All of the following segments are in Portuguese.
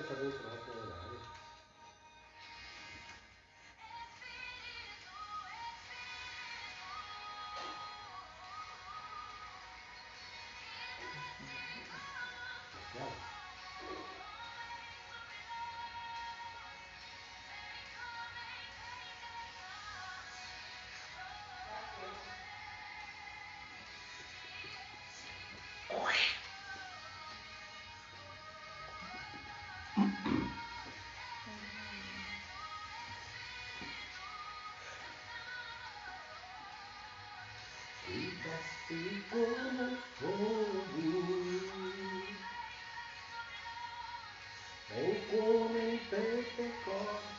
fazer o próprio horário. Desce como fogo, vem como em Pentecostes,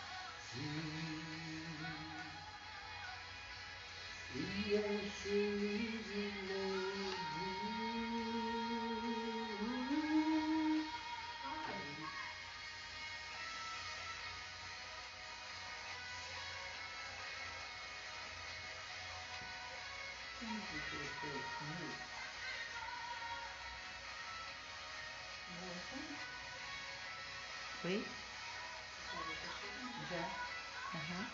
e enche-me de novo. Oi? Já? Uhum.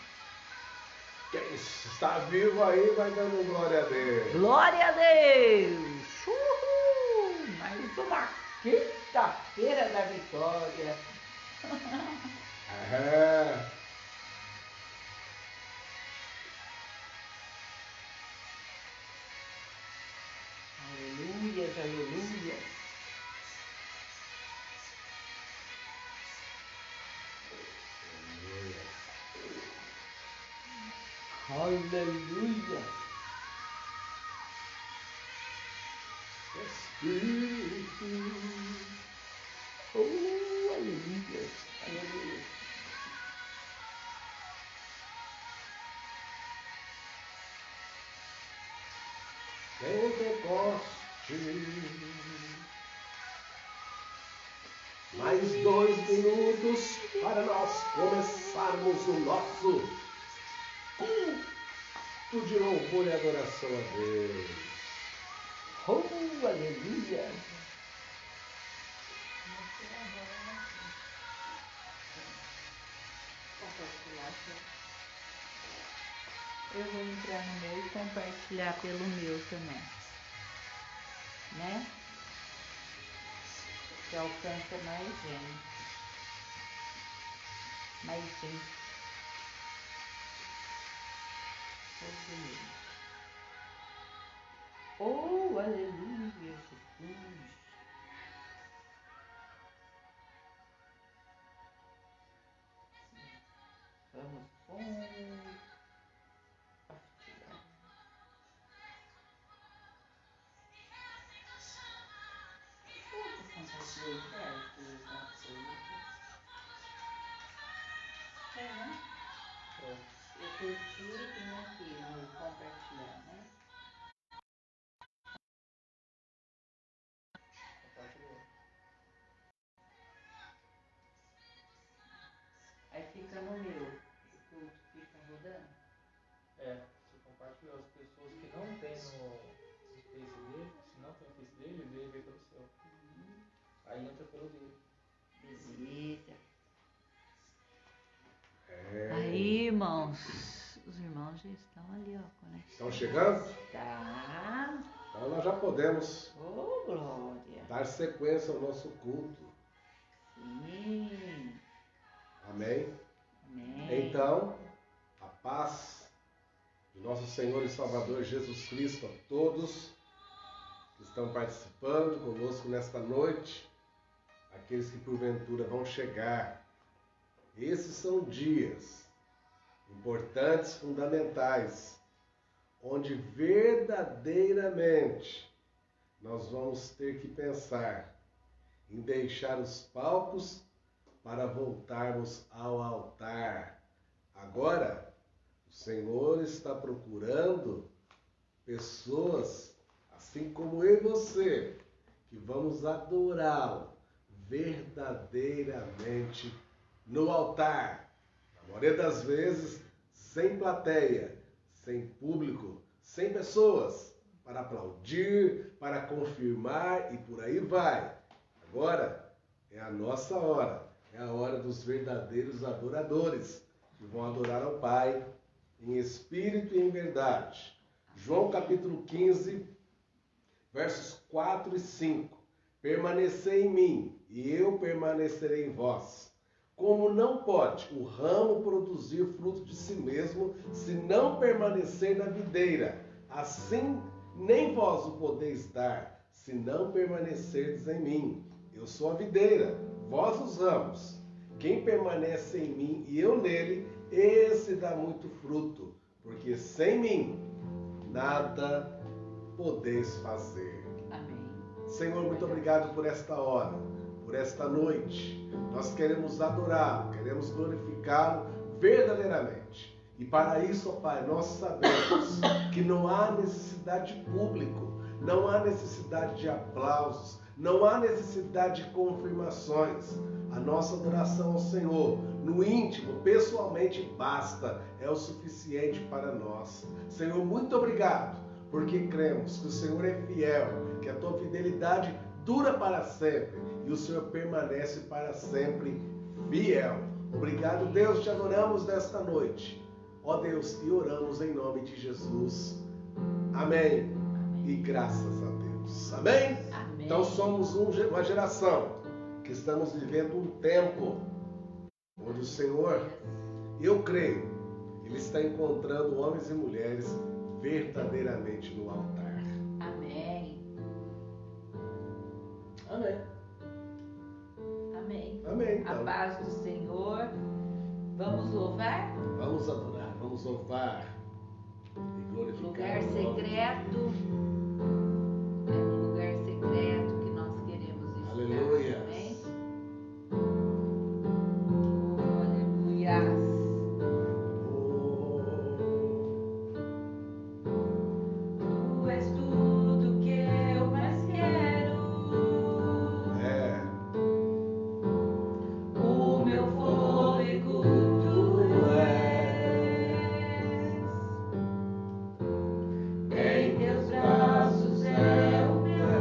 Quem está vivo aí vai dando glória a Deus. Glória a Deus! Uhul! Mais uma quinta-feira da vitória. É. Aleluias, aleluias. Aleluia. Espírito. Oh, aleluia. Aleluia. Pentecoste. Mais 2 minutos para nós começarmos o nosso culto de louvor e adoração a Deus. Oh, aleluia. Eu vou entrar no meu e compartilhar pelo meu também, né? Que alcança mais gente. Mais gente. Oh, aleluia, Jesus. Vamos compartilhar. Eu curti e vim aqui no compartilhar, né? Aí fica no meu, o culto fica rodando. Se compartilhar, as pessoas que não tem no Face dele, se não tem o Face dele, ele vê pelo seu. Aí entra pelo dele. Beleza. É. Aí, irmãos, os irmãos já estão ali, ó, conectados. Estão chegando? Tá. Então nós já podemos Oh, glória. dar sequência ao nosso culto. Sim. Amém? Amém. Então, a paz de nosso Senhor e Salvador Jesus Cristo a todos que estão participando conosco nesta noite, aqueles que porventura vão chegar. Esses são dias importantes, fundamentais, onde verdadeiramente nós vamos ter que pensar em deixar os palcos para voltarmos ao altar. Agora, o Senhor está procurando pessoas, assim como eu e você, que vamos adorá-lo verdadeiramente no altar. A maioria das vezes, sem plateia, sem público, sem pessoas para aplaudir, para confirmar e por aí vai. Agora é a nossa hora É a hora dos verdadeiros adoradores, que vão adorar ao Pai em espírito e em verdade. João capítulo 15, versos 4 e 5. Permanecei em mim, e eu permanecerei em vós. Como não pode o ramo produzir fruto de si mesmo, se não permanecer na videira, assim nem vós o podeis dar, se não permanecerdes em mim. Eu sou a videira, vós os ramos. Quem permanece em mim e eu nele, esse dá muito fruto, porque sem mim nada podeis fazer. Amém. Senhor, muito obrigado por esta hora, por esta noite. Nós queremos adorá-lo, queremos glorificá-lo verdadeiramente. E para isso, ó Pai, nós sabemos que não há necessidade de público, não há necessidade de aplausos, não há necessidade de confirmações. A nossa adoração ao Senhor, no íntimo, pessoalmente, basta, é o suficiente para nós. Senhor, muito obrigado, porque cremos que o Senhor é fiel, que a tua fidelidade dura para sempre e o Senhor permanece para sempre fiel. Obrigado, Deus, te adoramos nesta noite. Ó Deus, e oramos em nome de Jesus. Amém. E graças a Deus. Amém? Amém. Então somos uma geração que estamos vivendo um tempo onde o Senhor, eu creio, Ele está encontrando homens e mulheres verdadeiramente no altar. Amém. Amém. Amém. Amém. A Então, paz do Senhor. Vamos louvar? vamos adorar, vamos louvar e glorificar Lugar o nome de secreto. É no lugar secreto que nós queremos estar. Aleluia. Amém? Oh, aleluias. Tu és tudo que eu mais quero. É. O meu fôlego tu és. Em teus braços é o meu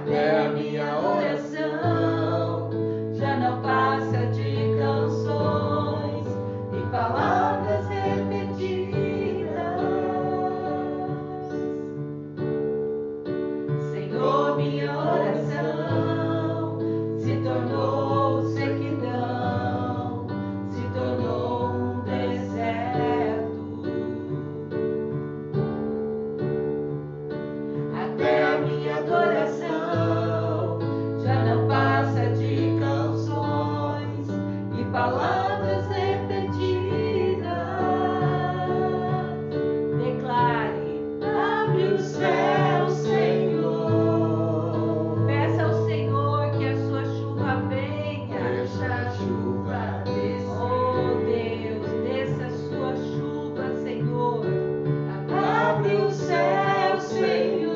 até a minha oração já não passa de canções e palavras repetidas. Senhor, minha oração se tornou sequidão, se tornou um deserto. Até a minha adoração já não passa de canções e palavras repetidas. Declare, abre o céu, Senhor. Peça ao Senhor que a sua chuva venha. Deixa a chuva descer. Oh Deus, desça a sua chuva, Senhor. Abre o céu, Senhor.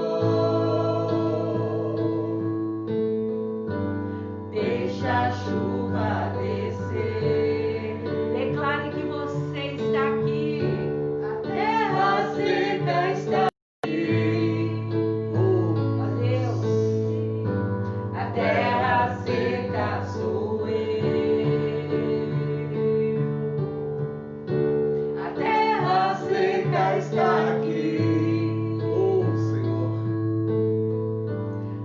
Deixa a chuva descer. Declare que você está aqui. A terra seca está aqui. Ó Deus, a terra seca sou eu. A terra seca está aqui. Oh Senhor.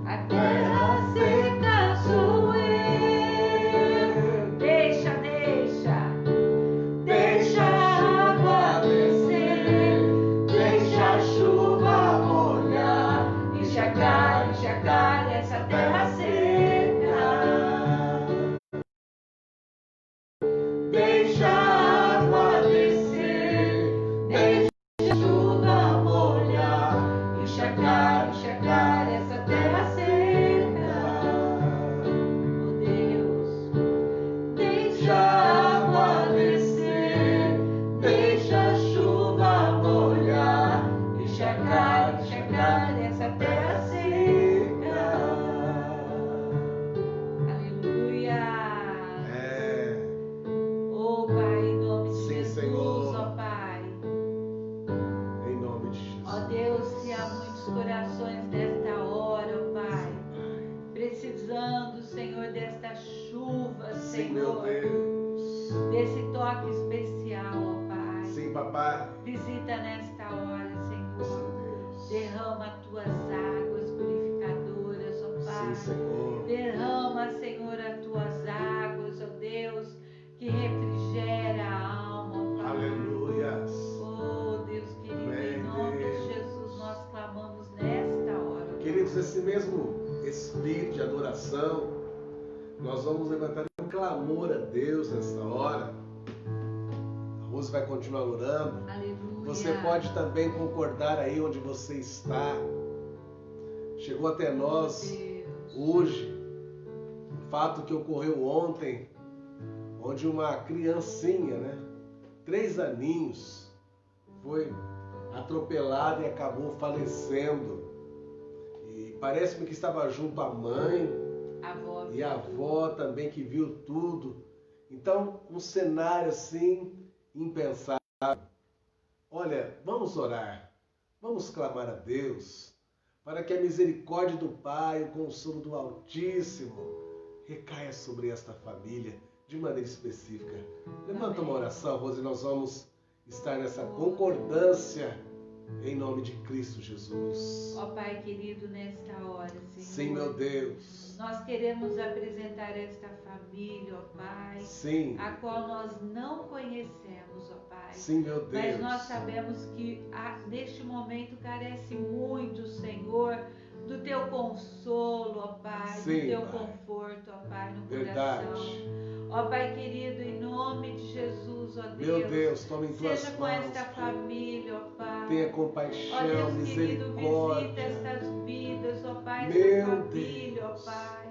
A terra seca sou eu. Deixa a água descer. Deixa a chuva molhar. Enxagar essa terra seca. Deixa a água descer. Deixa a chuva molhar. Enxagar essa terra seca. Oh Deus, deixa a água descer. Deixa a chuva molhar. Enxagar essa terra seca. Aleluia. Oh Pai, em nome de Sim, Jesus, Senhor. ó Pai. Em nome de Jesus. Ó Deus, se há muitos corações nesta hora, ó Pai, precisando, Senhor, desta chuva, Sim, meu Senhor, Deus. desse toque especial, ó Pai. Sim, papai. Visita nesta hora, Sim, Senhor. Deus. Derrama tuas águas purificadoras, ó Pai. Sim, Senhor. Derrama, Senhor, as tuas águas, ó Deus, que refrigera a alma, ó Pai. Aleluia. Oh, Deus querido, Amém, em nome Deus. de Jesus, nós clamamos nesta hora. Queridos, esse mesmo espírito de adoração, nós vamos levantar um clamor a Deus nesta hora. A Rose vai continuar orando. Aleluia. Você pode também concordar aí onde você está. Chegou até nós Deus. hoje um fato que ocorreu ontem, onde uma criancinha, 3 aninhos, foi atropelada e acabou falecendo. E parece-me que estava junto a mãe Avó, e a avó também, que viu tudo. Então, um cenário assim impensável. Olha, vamos orar, vamos clamar a Deus para que a misericórdia do Pai, o consolo do Altíssimo recaia sobre esta família de maneira específica. Levanta uma oração, Rose, e nós vamos estar nessa concordância em nome de Cristo Jesus. Ó Pai querido, nesta hora, Senhor. Sim, meu Deus. Nós queremos apresentar esta família, ó Pai, Sim. a qual nós não conhecemos, ó Pai. Sim, meu Deus. Mas nós sabemos que neste momento carece muito, Senhor, do Teu consolo, ó Pai, Sim, do Teu Pai. conforto, ó Pai, no Verdade. coração. Ó Pai querido, em nome de Jesus, ó Deus. Meu Deus, toma em tuas Seja com mãos. esta família, ó Pai. Tenha Ó compaixão, Deus querido, misericórdia. visita estas vidas, ó Pai, Meu esta família, Deus. ó Pai.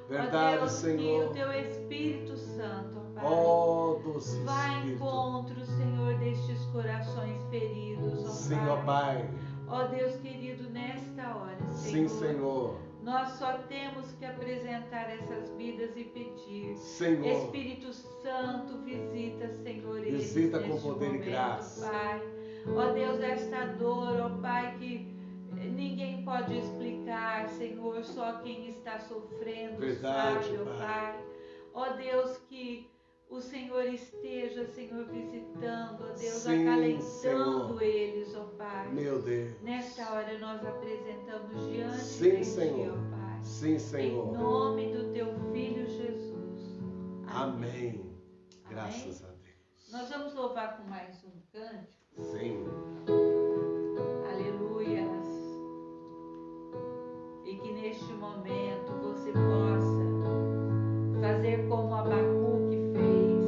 Verdade, ó Deus, que Senhor. o Teu Espírito Santo, ó Pai, Ó doce vai Espírito. encontro, Senhor, destes corações feridos, ó Sim, Pai. ó Pai. Ó Deus querido, nesta hora, Sim, Senhor. nós só temos que apresentar essas vidas e pedir. Senhor. Espírito Santo, visita, Senhor, eles Visita com neste poder e momento, graça. Pai. Ó Deus, esta dor, ó Pai, que ninguém pode explicar, Senhor, Senhor, só quem está sofrendo Verdade, sabe, ó Pai. Pai. Ó Deus, que o Senhor esteja, Senhor, visitando, ó Deus, Sim, acalentando Senhor. eles, ó Pai. Meu Deus. Nesta hora nós apresentamos diante Sim, de Ti, Senhor. ó Pai. Sim, Em Senhor. nome do Teu Filho Jesus. Amém. Graças a Deus. Nós vamos louvar com mais um cântico. Sim. Aleluias. E que neste momento você possa fazer como Abacuque fez.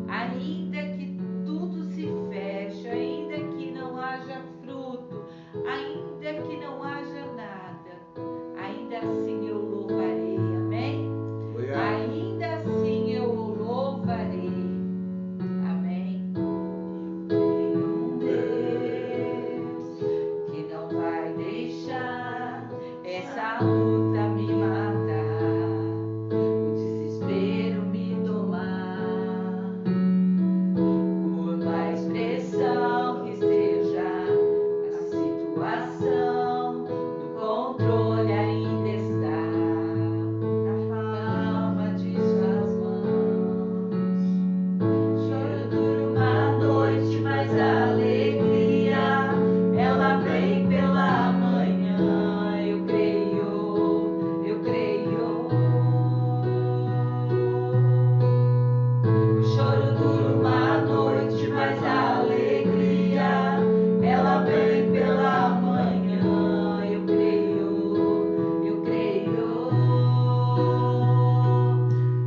Ainda que tudo se feche, ainda que não haja fruto, ainda que não haja nada, ainda assim eu louvarei. Amém? Ainda assim eu o louvarei. Amém. Tenho um Deus que não vai deixar essa luta me matar, o desespero me tomar. Por mais pressão que seja a situação, no controle ainda está na palma de suas mãos. Choro dura uma noite, mas a alegria ela vem pela manhã. Eu creio, eu creio. O choro dura uma noite, mas a alegria ela vem pela manhã. Eu creio, eu creio.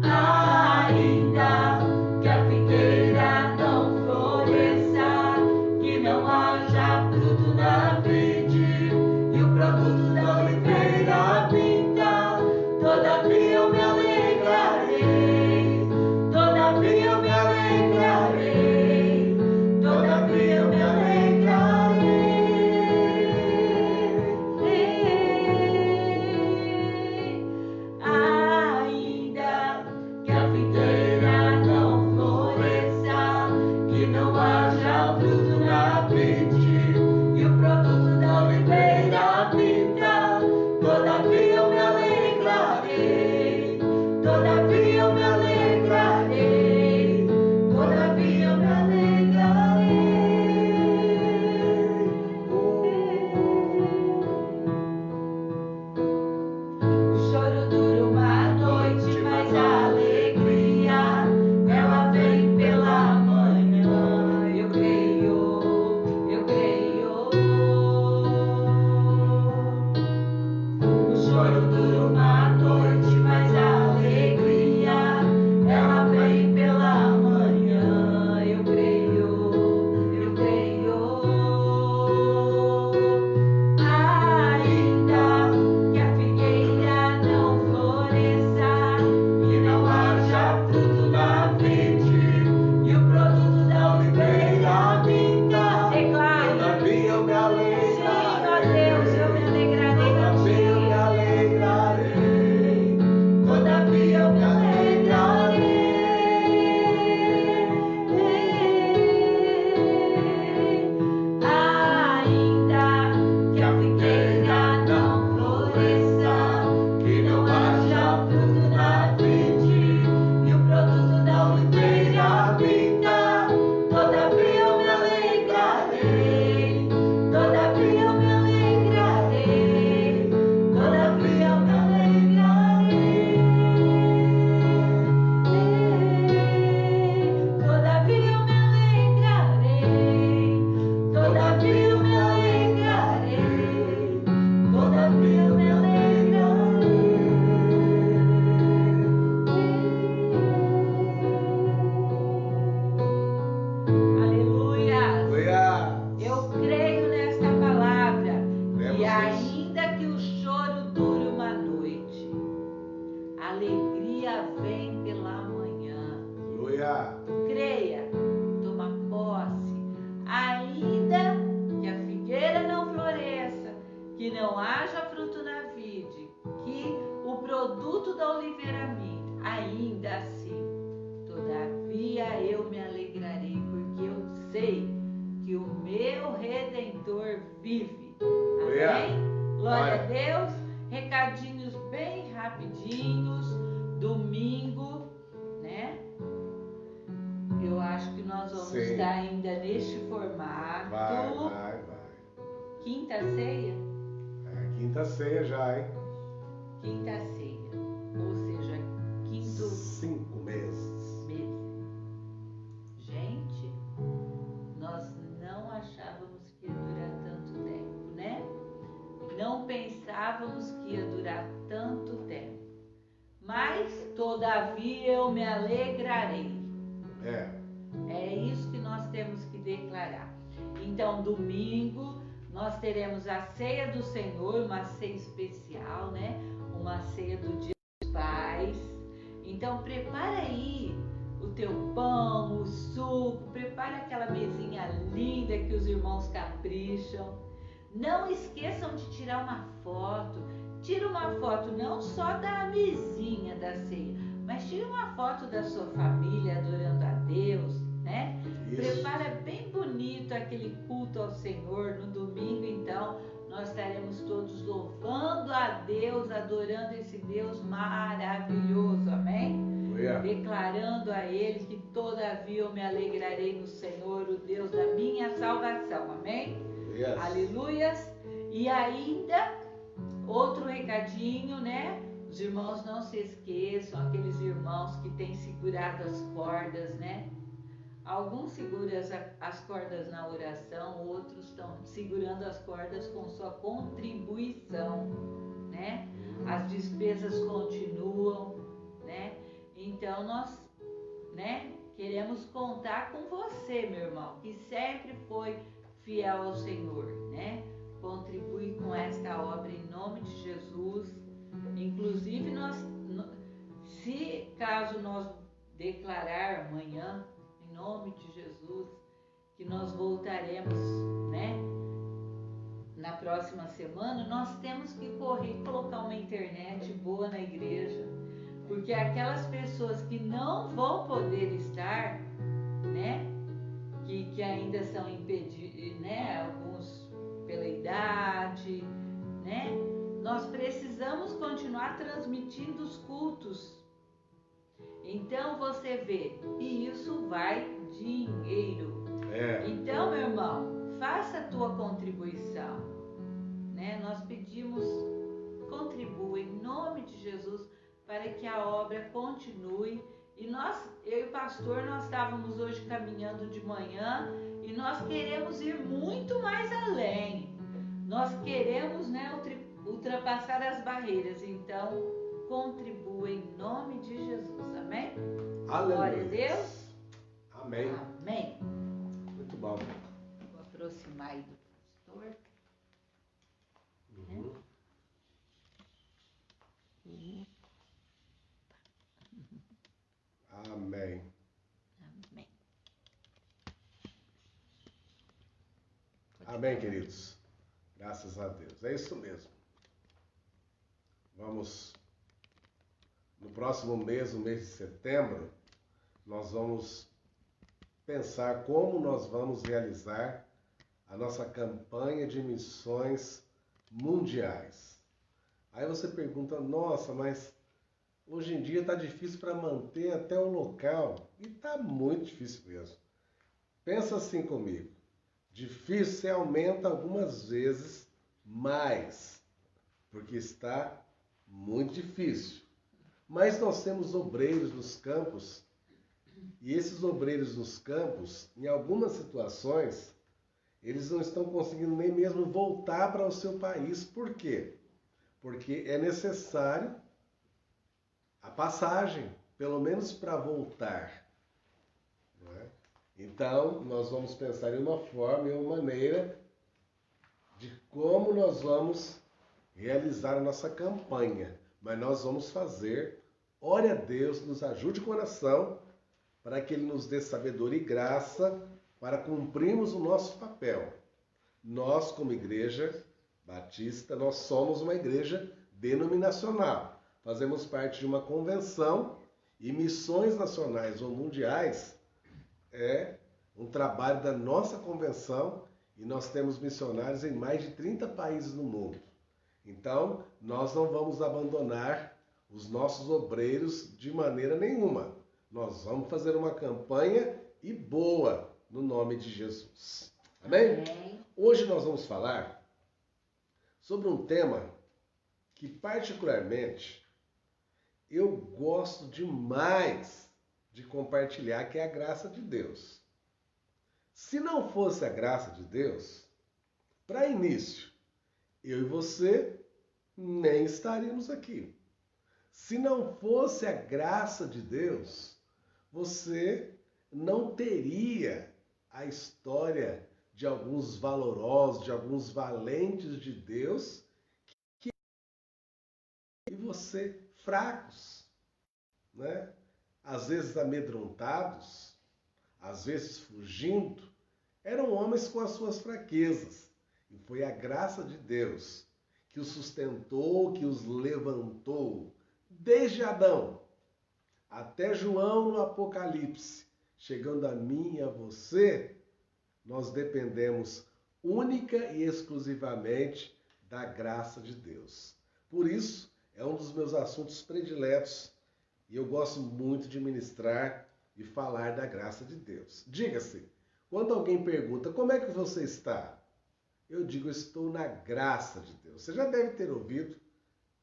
Ainda que a figueira não floresça, que não haja fruto na vide e o produto da oliveira pinta, todavia eu me alegrarei, todavia eu me alegrarei, todavia eu me alegrarei. Ainda que a videira não floresça, que não haja fruto na vide e o produto da oliveira pinta, todavia eu me alegrarei, todavia eu me alegrarei, todavia eu me alegrarei. O choro dura uma noite, mas a alegria ela vem pela manhã. Eu creio, eu creio. O choro dura uma noite, mas a alegria ela vem pela manhã. Eu creio, eu creio. Ainda que a figueira não floresça, que não haja fruto na vide e o produto da oliveira minta, todavia eu me alegrarei. Sim, ó Deus, eu me alegrarei contigo. Todavia eu me alegrarei. Ainda que a figueira não floresça, que não haja fruto na vide e o produto da oliveira minta, todavia eu me alegrarei, todavia eu me alegrarei, todavia eu me alegrarei, todavia eu me alegrarei, todavia eu me alegrarei, todavia eu me alegrarei. Aleluia! Eu creio nesta palavra. Cremos E nisso. ainda que o choro dure uma noite, a alegria vem pela manhã. Aleluia. Creia, toma posse. Ainda que a figueira não floresça, que não haja fruto na vide, que o produto da oliveira minta, ainda assim, todavia eu me alegrarei, porque eu sei que o meu Redentor vive. Amém? Glória a Deus. Recado quinta ceia? É a quinta ceia já, hein? Quinta ceia. Ou seja, quinto 5 meses. mês. Gente, nós não achávamos que ia durar tanto tempo, né? Não pensávamos que ia durar tanto tempo. Mas, todavia, eu me alegrarei. É isso que nós temos que declarar. Então, domingo, nós teremos a ceia do Senhor, uma ceia especial, né? Uma ceia do Dia dos Pais. Então, prepara aí o teu pão, o suco, prepara aquela mesinha linda que os irmãos capricham. Não esqueçam de tirar uma foto. Tira uma foto não só da mesinha da ceia, mas tira uma foto da sua família adorando a Deus, né? Isso. Prepara bem bonito aquele culto ao Senhor. No domingo, então, nós estaremos todos louvando a Deus, adorando esse Deus maravilhoso, amém? Declarando a Ele que todavia eu me alegrarei no Senhor, o Deus da minha salvação, amém? Yes. Aleluias! E ainda, outro recadinho, né? Os irmãos não se esqueçam, aqueles irmãos que têm segurado as cordas, né? Alguns seguram as cordas na oração, outros estão segurando as cordas com sua contribuição, né? As despesas continuam, né? Então nós, né, queremos contar com você, meu irmão, que sempre foi fiel ao Senhor, né? Contribui com esta obra em nome de Jesus. Inclusive se caso nós declarar amanhã, em nome de Jesus, que nós voltaremos, né? Na próxima semana, nós temos que correr e colocar uma internet boa na igreja, porque aquelas pessoas que não vão poder estar, né? Que ainda são impedidos, né? Alguns pela idade, né? Nós precisamos continuar transmitindo os cultos. Então você vê, e isso vai dinheiro. Então, meu irmão, faça a tua contribuição, né? Nós pedimos, contribua em nome de Jesus para que a obra continue. E eu e o pastor, nós estávamos hoje caminhando de manhã e nós queremos ir muito mais além. Nós queremos, né, ultrapassar as barreiras. Então, contribua em nome de Jesus. Amém? Aleluia. Glória a Deus. Amém. Amém. Muito bom. Vou aproximar aí do pastor. Uhum. Amém. Amém. Amém, queridos. Graças a Deus. É isso mesmo. Vamos, no próximo mês, o mês de setembro, nós vamos pensar como nós vamos realizar a nossa campanha de missões mundiais. Aí você pergunta, nossa, mas hoje em dia está difícil para manter até o local. E está muito difícil mesmo. Pensa assim comigo. Difícil, você aumenta algumas vezes mais, porque está muito difícil. Mas nós temos obreiros nos campos, e esses obreiros nos campos, em algumas situações, eles não estão conseguindo nem mesmo voltar para o seu país. Por quê? Porque é necessário a passagem, pelo menos para voltar. Não é? Então, nós vamos pensar em uma forma, em uma maneira de como nós vamos realizar a nossa campanha. Mas nós vamos fazer, ore a Deus, nos ajude o coração, para que Ele nos dê sabedoria e graça para cumprirmos o nosso papel. Nós, como igreja batista, nós somos uma igreja denominacional. Fazemos parte de uma convenção e missões nacionais ou mundiais é um trabalho da nossa convenção e nós temos missionários em mais de 30 países no mundo. Então, nós não vamos abandonar os nossos obreiros de maneira nenhuma. Nós vamos fazer uma campanha e boa no nome de Jesus. Amém? Amém. Hoje nós vamos falar sobre um tema que particularmente eu gosto demais de compartilhar, que é a graça de Deus. Se não fosse a graça de Deus, para início, eu e você nem estaríamos aqui. Se não fosse a graça de Deus, você não teria a história de alguns valorosos, de alguns valentes de Deus, e você fracos, né? Às vezes amedrontados, às vezes fugindo, eram homens com as suas fraquezas. E foi a graça de Deus que os sustentou, que os levantou, desde Adão até João no Apocalipse, chegando a mim e a você. Nós dependemos única e exclusivamente da graça de Deus. Por isso, é um dos meus assuntos prediletos e eu gosto muito de ministrar e falar da graça de Deus. Diga-se, quando alguém pergunta como é que você está, eu digo, eu estou na graça de Deus. Você já deve ter ouvido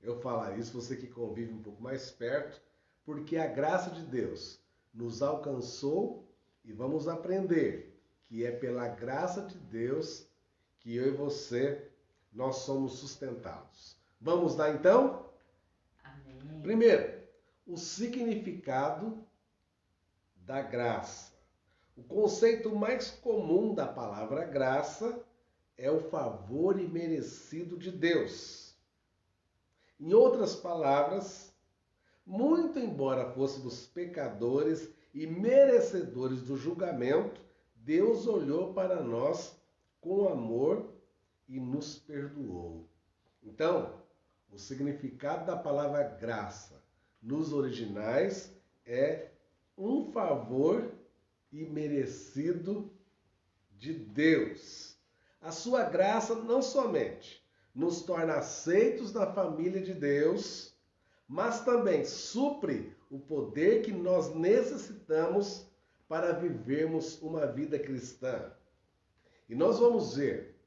eu falar isso, você que convive um pouco mais perto, porque a graça de Deus nos alcançou e vamos aprender que é pela graça de Deus que eu e você, nós somos sustentados. Vamos lá então? Amém. Primeiro, o significado da graça. O conceito mais comum da palavra graça é o favor imerecido de Deus. Em outras palavras, muito embora fôssemos pecadores e merecedores do julgamento, Deus olhou para nós com amor e nos perdoou. Então, o significado da palavra graça nos originais é um favor imerecido de Deus. A sua graça não somente nos torna aceitos na família de Deus, mas também supre o poder que nós necessitamos para vivermos uma vida cristã. E nós vamos ver,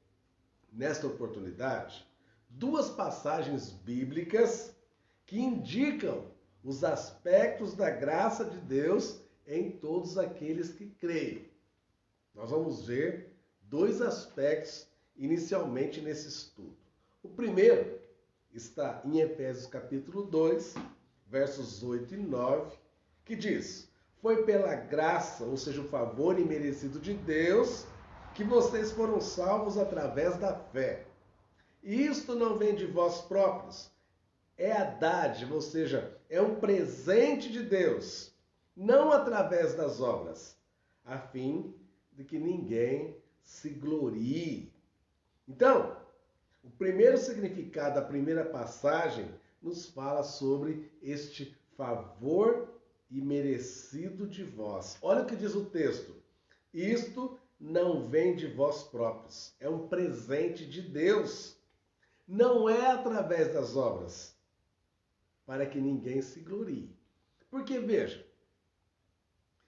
nesta oportunidade, duas passagens bíblicas que indicam os aspectos da graça de Deus em todos aqueles que creem. Nós vamos ver dois aspectos inicialmente nesse estudo. O primeiro está em Efésios capítulo 2, versos 8 e 9, que diz: foi pela graça, ou seja, o favor imerecido de Deus, que vocês foram salvos através da fé. E isto não vem de vós próprios, é a dádiva, ou seja, é um presente de Deus, não através das obras, a fim de que ninguém se glorie. Então, o primeiro significado da primeira passagem nos fala sobre este favor imerecido de vós. Olha o que diz o texto. Isto não vem de vós próprios, é um presente de Deus. Não é através das obras, para que ninguém se glorie. Porque, veja,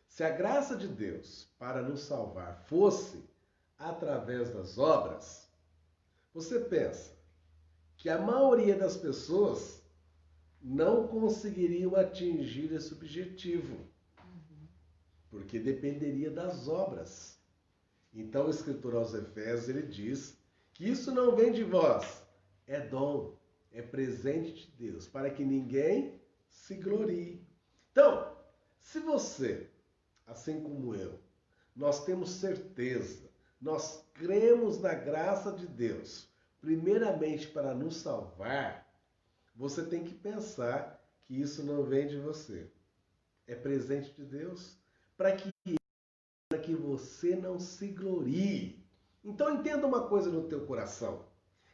se a graça de Deus para nos salvar fosse através das obras, você pensa que a maioria das pessoas não conseguiriam atingir esse objetivo, porque dependeria das obras. Então o escritor aos Efésios, ele diz que isso não vem de vós, é dom, é presente de Deus, para que ninguém se glorie. Então, se você, assim como eu, nós temos certeza, nós cremos na graça de Deus, primeiramente para nos salvar, você tem que pensar que isso não vem de você. É presente de Deus para que você não se glorie. Então entenda uma coisa no teu coração.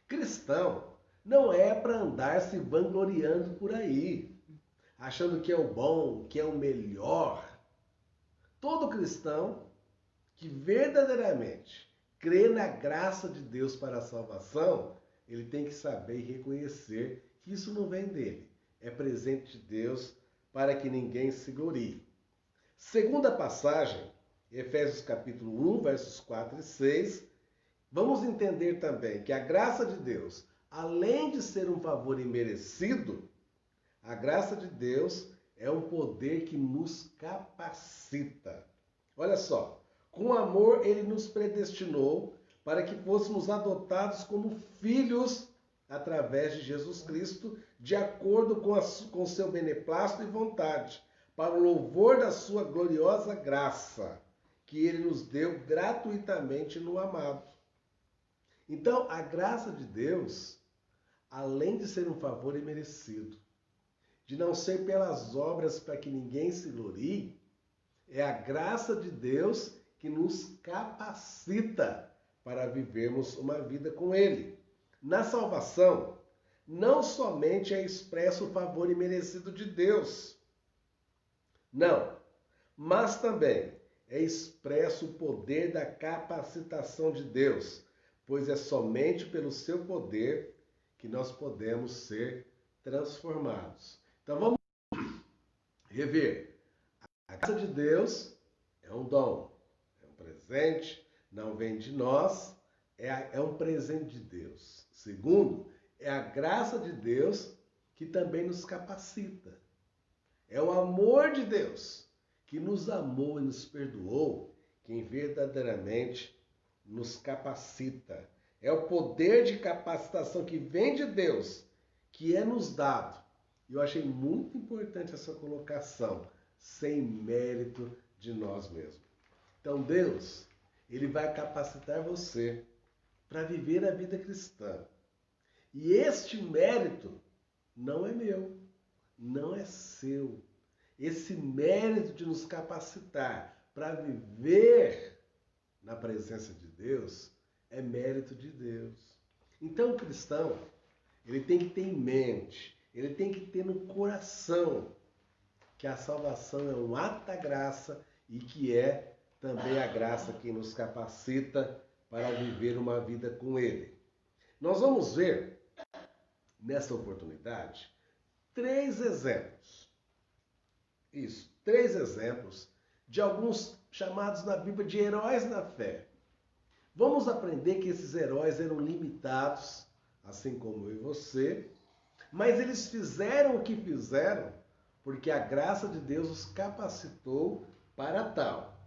Cristão não é para andar se vangloriando por aí, achando que é o bom, que é o melhor. Todo cristão que verdadeiramente crê na graça de Deus para a salvação, ele tem que saber e reconhecer que isso não vem dele. É presente de Deus para que ninguém se glorie. Segunda passagem, Efésios capítulo 1, versos 4 e 6, vamos entender também que a graça de Deus, além de ser um favor imerecido, a graça de Deus é um poder que nos capacita. Olha só, com amor ele nos predestinou para que fôssemos adotados como filhos através de Jesus Cristo, de acordo com seu beneplácito e vontade, para o louvor da sua gloriosa graça, que ele nos deu gratuitamente no amado. Então, a graça de Deus, além de ser um favor imerecido, de não ser pelas obras para que ninguém se glorie, é a graça de Deus que nos capacita para vivermos uma vida com Ele. Na salvação, não somente é expresso o favor imerecido de Deus, não, mas também é expresso o poder da capacitação de Deus, pois é somente pelo seu poder que nós podemos ser transformados. Então vamos rever. A graça de Deus é um dom, é um presente, não vem de nós, é um presente de Deus. Segundo, é a graça de Deus que também nos capacita. É o amor de Deus que nos amou e nos perdoou, quem verdadeiramente nos capacita. É o poder de capacitação que vem de Deus, que é nos dado. Eu achei muito importante essa colocação, sem mérito de nós mesmos. Então Deus, Ele vai capacitar você para viver a vida cristã. E este mérito não é meu, não é seu. Esse mérito de nos capacitar para viver na presença de Deus é mérito de Deus. Então o cristão, ele tem que ter em mente, ele tem que ter no coração que a salvação é um ato da graça e que é também a graça que nos capacita para viver uma vida com Ele. Nós vamos ver, nessa oportunidade, 3 exemplos. Isso, 3 exemplos de alguns chamados na Bíblia de heróis na fé. Vamos aprender que esses heróis eram limitados, assim como eu e você, mas eles fizeram o que fizeram porque a graça de Deus os capacitou para tal.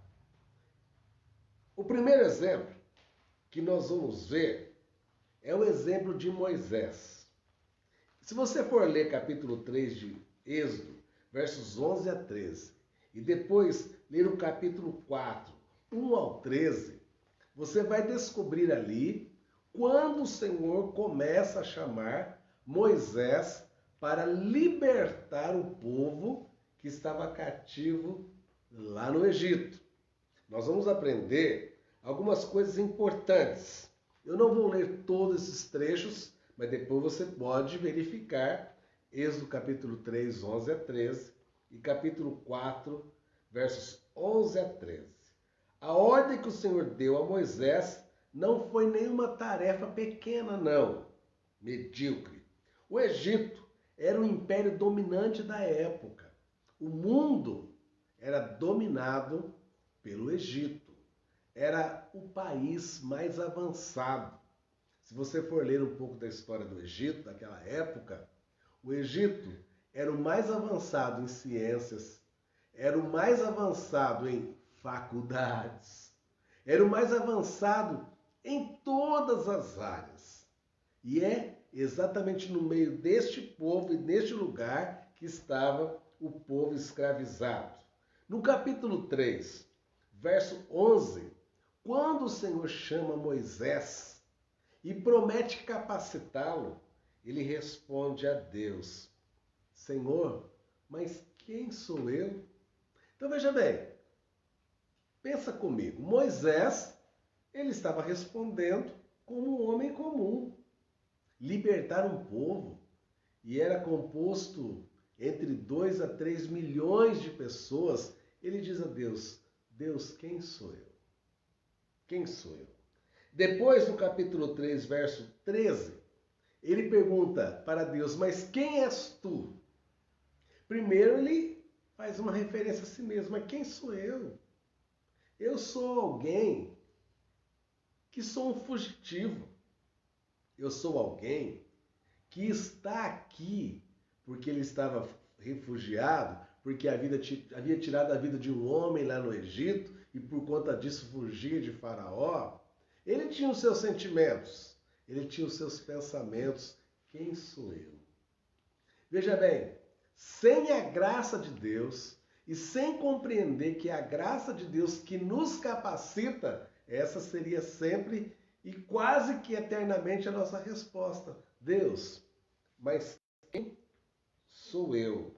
O primeiro exemplo que nós vamos ver é o exemplo de Moisés. Se você for ler capítulo 3 de Êxodo, versos 11 a 13, e depois ler o capítulo 4, 1 ao 13, você vai descobrir ali quando o Senhor começa a chamar Moisés para libertar o povo que estava cativo lá no Egito. Nós vamos aprender algumas coisas importantes. Eu não vou ler todos esses trechos, mas depois você pode verificar Êxodo capítulo 3, 11 a 13 e capítulo 4, versos 11 a 13. A ordem que o Senhor deu a Moisés não foi nenhuma tarefa pequena, não, medíocre. O Egito era o império dominante da época. O mundo era dominado pelo Egito. Era o país mais avançado. Se você for ler um pouco da história do Egito, daquela época, o Egito era o mais avançado em ciências, era o mais avançado em faculdades, era o mais avançado em todas as áreas. E é exatamente no meio deste povo e neste lugar que estava o povo escravizado. No capítulo 3, verso 11, quando o Senhor chama Moisés e promete capacitá-lo, ele responde a Deus: Senhor, mas quem sou eu? Então veja bem, pensa comigo, Moisés, ele estava respondendo como um homem comum. Libertar um povo, e era composto entre 2 a 3 milhões de pessoas, ele diz a Deus: Deus, quem sou eu? Quem sou eu? Depois, no capítulo 3, verso 13, ele pergunta para Deus: mas quem és tu? Primeiro ele faz uma referência a si mesmo: mas quem sou eu? Eu sou alguém que sou um fugitivo. Eu sou alguém que está aqui porque ele estava refugiado, porque havia tirado a vida de um homem lá no Egito e por conta disso fugia de Faraó, ele tinha os seus sentimentos, ele tinha os seus pensamentos. Quem sou eu? Veja bem, sem a graça de Deus e sem compreender que é a graça de Deus que nos capacita, essa seria sempre e quase que eternamente a nossa resposta. Deus, mas quem sou eu?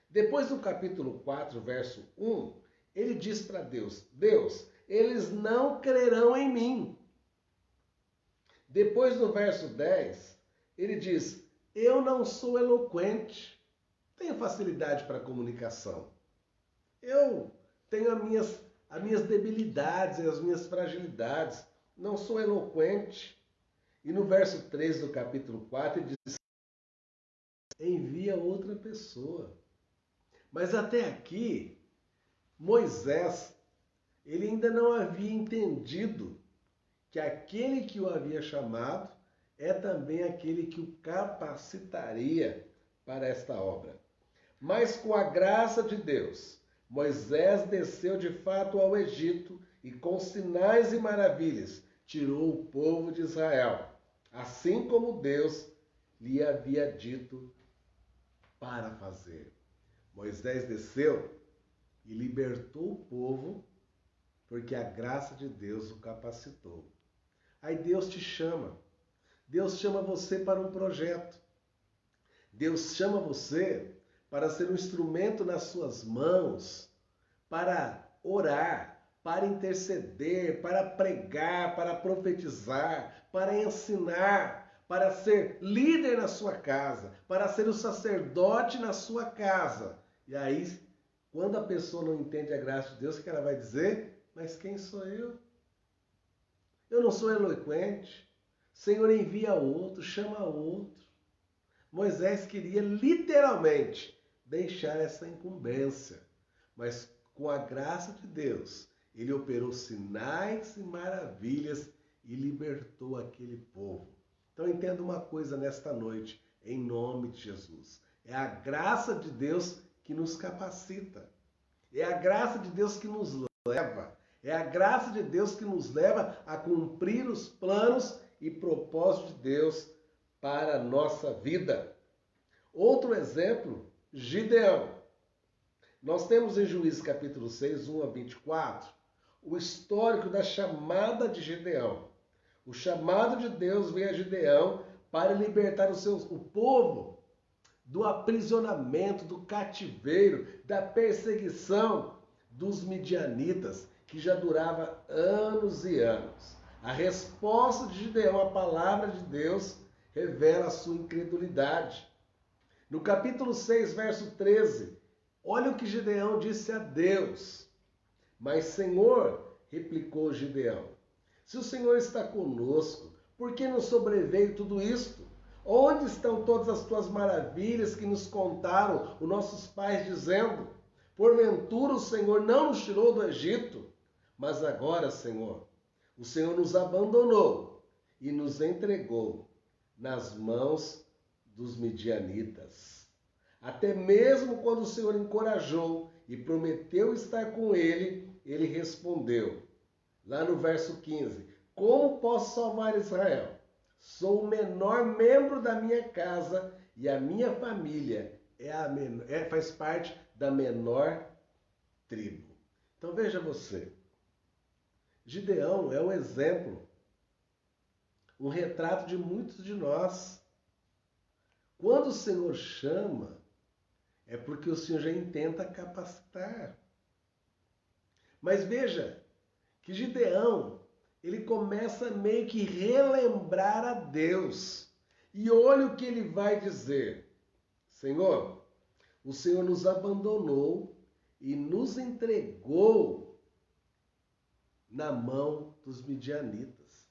Depois do capítulo 4, verso 1, ele diz para Deus, Deus, eles não crerão em mim. Depois do verso 10, ele diz, eu não sou eloquente, tenho facilidade para comunicação. Eu tenho as minhas debilidades e as minhas fragilidades, não sou eloquente. E no verso 3 do capítulo 4, ele diz, envia outra pessoa. Mas até aqui, Moisés, ele ainda não havia entendido que aquele que o havia chamado é também aquele que o capacitaria para esta obra. Mas com a graça de Deus, Moisés desceu de fato ao Egito e com sinais e maravilhas tirou o povo de Israel, assim como Deus lhe havia dito para fazer. Moisés desceu e libertou o povo porque a graça de Deus o capacitou. Aí Deus te chama. Deus chama você para um projeto. Deus chama você para ser um instrumento nas suas mãos, para orar, para interceder, para pregar, para profetizar, para ensinar, para ser líder na sua casa, para ser o sacerdote na sua casa. E aí, quando a pessoa não entende a graça de Deus, o que ela vai dizer? Mas quem sou eu? Eu não sou eloquente. Senhor, envia outro, chama outro. Moisés queria literalmente deixar essa incumbência, mas com a graça de Deus, ele operou sinais e maravilhas e libertou aquele povo. Então entenda uma coisa nesta noite, em nome de Jesus. É a graça de Deus que nos capacita. É a graça de Deus que nos leva. É a graça de Deus que nos leva a cumprir os planos e propósitos de Deus para a nossa vida. Outro exemplo, Gideão. Nós temos em Juízes capítulo 6, 1 a 24, o histórico da chamada de Gideão. O chamado de Deus veio a Gideão para libertar o povo do aprisionamento, do cativeiro, da perseguição dos midianitas, que já durava anos e anos. A resposta de Gideão à palavra de Deus revela a sua incredulidade. No capítulo 6, verso 13, olha o que Gideão disse a Deus. Mas, Senhor, replicou Gideão, se o Senhor está conosco, por que nos sobreveio tudo isto? Onde estão todas as tuas maravilhas que nos contaram os nossos pais, dizendo, porventura o Senhor não nos tirou do Egito? Mas agora, Senhor, o Senhor nos abandonou e nos entregou nas mãos dos midianitas. Até mesmo quando o Senhor encorajou e prometeu estar com ele, ele respondeu, lá no verso 15, como posso salvar Israel? Sou o menor membro da minha casa e a minha família faz parte da menor tribo. Então veja você, Gideão é um exemplo, um retrato de muitos de nós. Quando o Senhor chama, é porque o Senhor já intenta capacitar. Mas veja que Gideão, ele começa meio que relembrar a Deus. E olha o que ele vai dizer. Senhor, o Senhor nos abandonou e nos entregou na mão dos midianitas.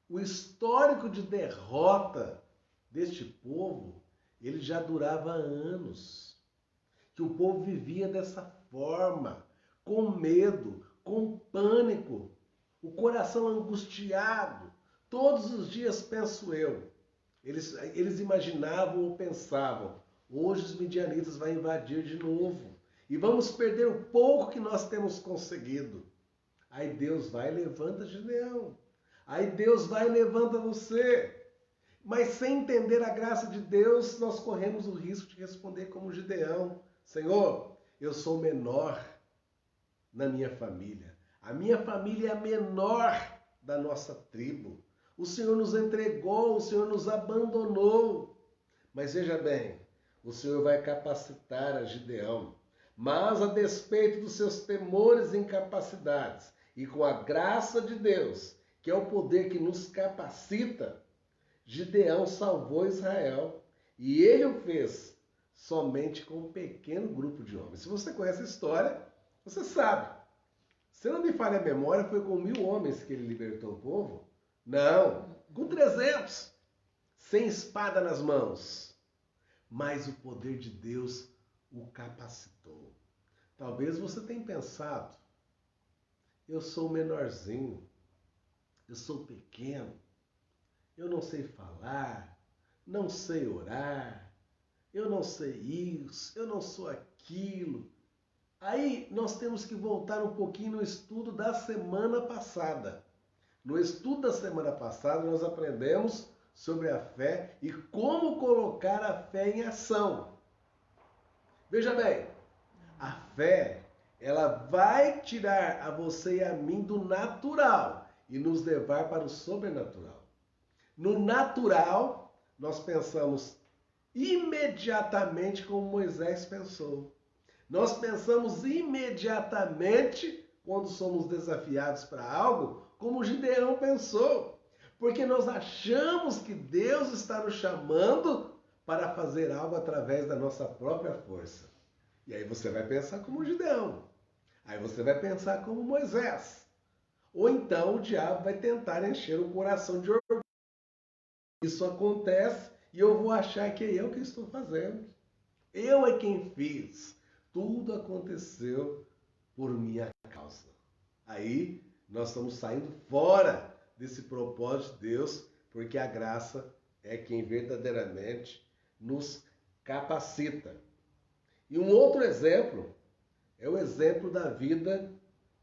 O histórico de derrota deste povo, ele já durava anos. Que o povo vivia dessa forma, com medo, com pânico, o coração angustiado. Todos os dias penso eu Eles imaginavam ou pensavam, hoje os midianitas vão invadir de novo e vamos perder o pouco que nós temos conseguido. Aí Deus vai e levanta Gideão. Aí Deus vai e levanta você. Mas sem entender a graça de Deus, nós corremos o risco de responder como Gideão. Senhor, eu sou menor na minha família. A minha família é a menor da nossa tribo. O Senhor nos entregou, o Senhor nos abandonou. Mas veja bem, o Senhor vai capacitar a Gideão. Mas a despeito dos seus temores e incapacidades, e com a graça de Deus, que é o poder que nos capacita, Gideão salvou Israel. E ele o fez somente com um pequeno grupo de homens. Se você conhece a história, você sabe. Se não me falha a memória, foi com 1000 homens que ele libertou o povo? Não, com 300, sem espada nas mãos. Mas o poder de Deus o capacitou. Talvez você tenha pensado, eu sou menorzinho, eu sou pequeno, eu não sei falar, não sei orar, eu não sei isso, eu não sou aquilo. Aí nós temos que voltar um pouquinho no estudo da semana passada. No estudo da semana passada nós aprendemos sobre a fé e como colocar a fé em ação. Veja bem, a fé, ela vai tirar a você e a mim do natural e nos levar para o sobrenatural. No natural, nós pensamos imediatamente como Moisés pensou. Nós pensamos imediatamente, quando somos desafiados para algo, como Gideão pensou. Porque nós achamos que Deus está nos chamando para fazer algo através da nossa própria força. E aí você vai pensar como Gideão. Aí você vai pensar como Moisés. Ou então o diabo vai tentar encher o coração de orgulho. Isso acontece e eu vou achar que é eu que estou fazendo. Eu é quem fiz. Tudo aconteceu por minha causa. Aí nós estamos saindo fora desse propósito de Deus, porque a graça é quem verdadeiramente nos capacita. E um outro exemplo é o exemplo da vida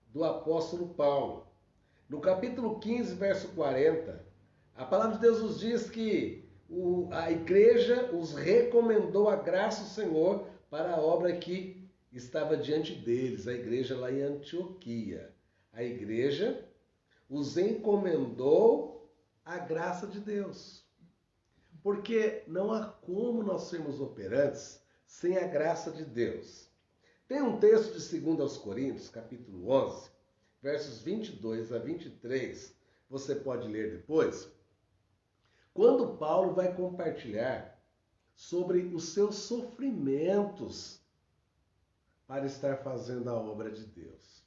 do apóstolo Paulo. No capítulo 15, verso 40, a palavra de Deus nos diz que a igreja os recomendou a graça do Senhor para a obra que estava diante deles, a igreja lá em Antioquia. A igreja os encomendou a graça de Deus. Porque não há como nós sermos operantes sem a graça de Deus. Tem um texto de 2 Coríntios, capítulo 11, versos 22 a 23, você pode ler depois, quando Paulo vai compartilhar sobre os seus sofrimentos para estar fazendo a obra de Deus.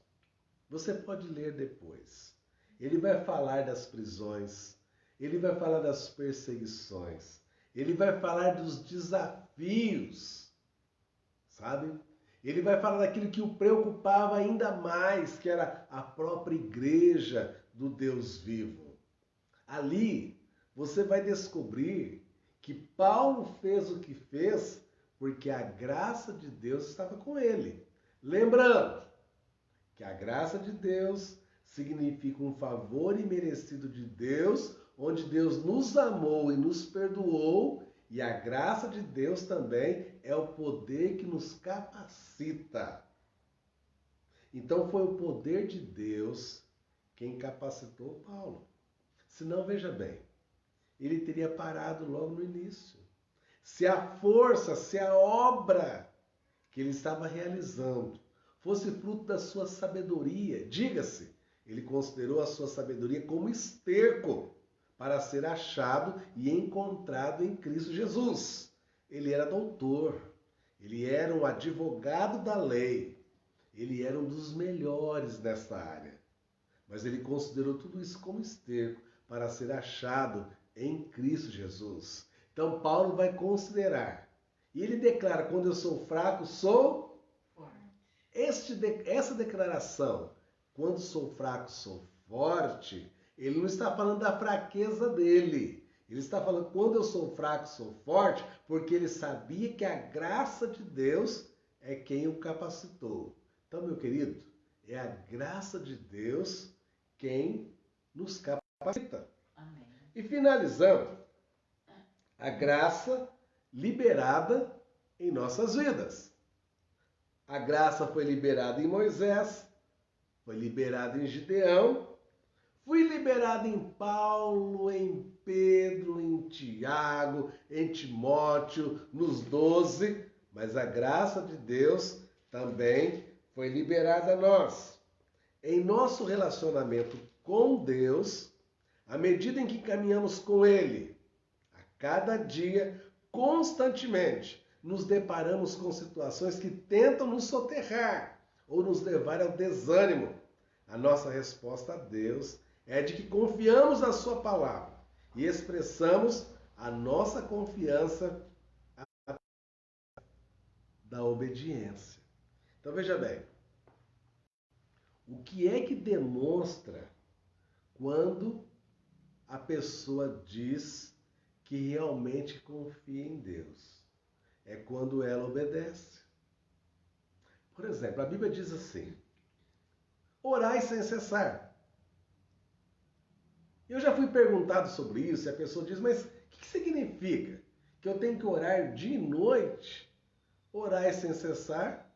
Você pode ler depois. Ele vai falar das prisões, ele vai falar das perseguições, ele vai falar dos desafios, sabe? Ele vai falar daquilo que o preocupava ainda mais, que era a própria igreja do Deus vivo. Ali, você vai descobrir que Paulo fez o que fez porque a graça de Deus estava com ele. Lembrando que a graça de Deus significa um favor imerecido de Deus, onde Deus nos amou e nos perdoou, e a graça de Deus também é o poder que nos capacita. Então foi o poder de Deus quem capacitou Paulo. Senão, veja bem, ele teria parado logo no início. Se a força, se a obra que ele estava realizando fosse fruto da sua sabedoria, diga-se, ele considerou a sua sabedoria como esterco para ser achado e encontrado em Cristo Jesus. Ele era doutor, ele era um advogado da lei, ele era um dos melhores nessa área. Mas ele considerou tudo isso como esterco para ser achado em Cristo Jesus. Então Paulo vai considerar, e ele declara, quando eu sou fraco, sou forte. Essa declaração, quando sou fraco, sou forte, ele não está falando da fraqueza dele. Ele está falando, quando eu sou fraco, sou forte, porque ele sabia que a graça de Deus é quem o capacitou. Então, meu querido, é a graça de Deus quem nos capacita. Amém. E finalizando, a graça liberada em nossas vidas. A graça foi liberada em Moisés, foi liberada em Gideão, foi liberada em Paulo, em Pedro, em Tiago, em Timóteo, nos 12, mas a graça de Deus também foi liberada a nós. Em nosso relacionamento com Deus, à medida em que caminhamos com Ele, a cada dia, constantemente, nos deparamos com situações que tentam nos soterrar ou nos levar ao desânimo. A nossa resposta a Deus é de que confiamos na sua palavra e expressamos a nossa confiança da obediência. Então veja bem, o que é que demonstra quando a pessoa diz que realmente confia em Deus? É quando ela obedece. Por exemplo, a Bíblia diz assim: orai sem cessar. Eu já fui perguntado sobre isso e a pessoa diz, mas o que significa? Que eu tenho que orar dia e noite? Orar sem cessar?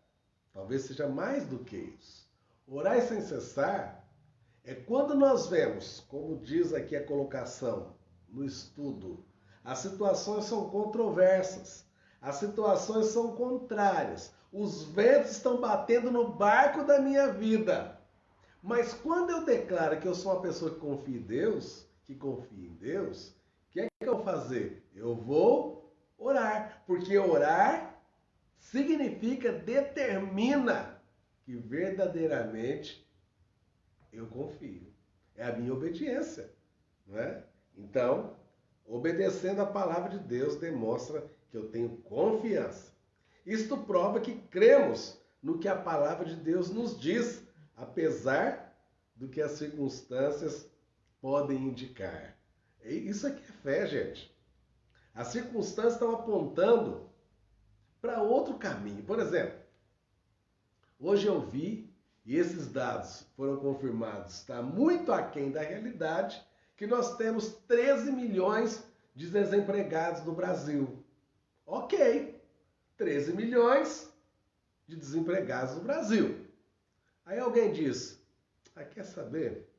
Talvez seja mais do que isso. Orar sem cessar é quando nós vemos, como diz aqui a colocação no estudo, as situações são controversas, as situações são contrárias, os ventos estão batendo no barco da minha vida. Mas quando eu declaro que eu sou uma pessoa que confia em Deus, o que é que eu vou fazer? Eu vou orar, porque orar significa, determina que verdadeiramente eu confio. É a minha obediência, não é? Então, obedecendo a palavra de Deus demonstra que eu tenho confiança. Isto prova que cremos no que a palavra de Deus nos diz, apesar do que as circunstâncias podem indicar. Isso aqui é fé, gente. As circunstâncias estão apontando para outro caminho. Por exemplo, hoje eu vi, e esses dados foram confirmados, está muito aquém da realidade, que nós temos 13 milhões de desempregados no Brasil. Ok, 13 milhões de desempregados no Brasil. Aí alguém diz, quer saber?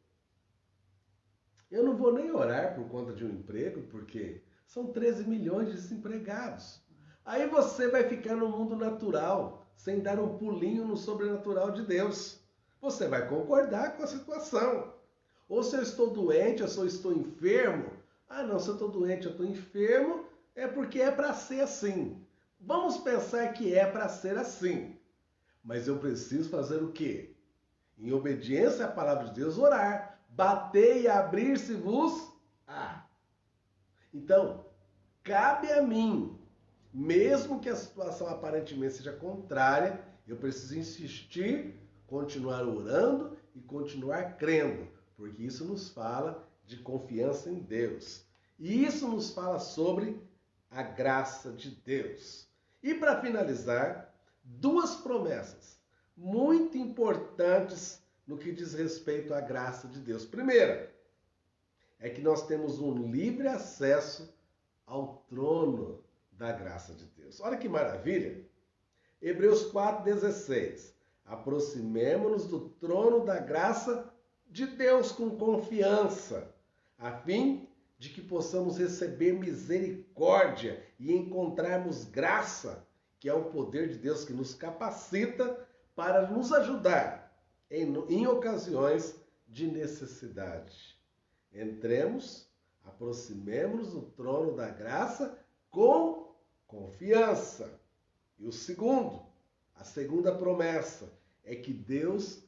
Eu não vou nem orar por conta de um emprego, porque são 13 milhões de desempregados. Aí você vai ficar no mundo natural, sem dar um pulinho no sobrenatural de Deus. Você vai concordar com a situação. Ou se eu estou doente, ou se eu estou enfermo. Não, se eu estou doente, eu estou enfermo, é porque é para ser assim. Vamos pensar que é para ser assim. Mas eu preciso fazer o quê? Em obediência à palavra de Deus, orar. Bater e abrir-se-vos-á. Então, cabe a mim, mesmo que a situação aparentemente seja contrária, eu preciso insistir, continuar orando e continuar crendo, porque isso nos fala de confiança em Deus. E isso nos fala sobre a graça de Deus. E para finalizar, duas promessas muito importantes no que diz respeito à graça de Deus. Primeira, é que nós temos um livre acesso ao trono da graça de Deus. Olha que maravilha! Hebreus 4,16. Aproximemo-nos do trono da graça de Deus com confiança, a fim de que possamos receber misericórdia e encontrarmos graça, que é o poder de Deus que nos capacita para nos ajudar em ocasiões de necessidade. Entremos, aproximemo-nos do trono da graça com confiança. E a segunda promessa é que Deus,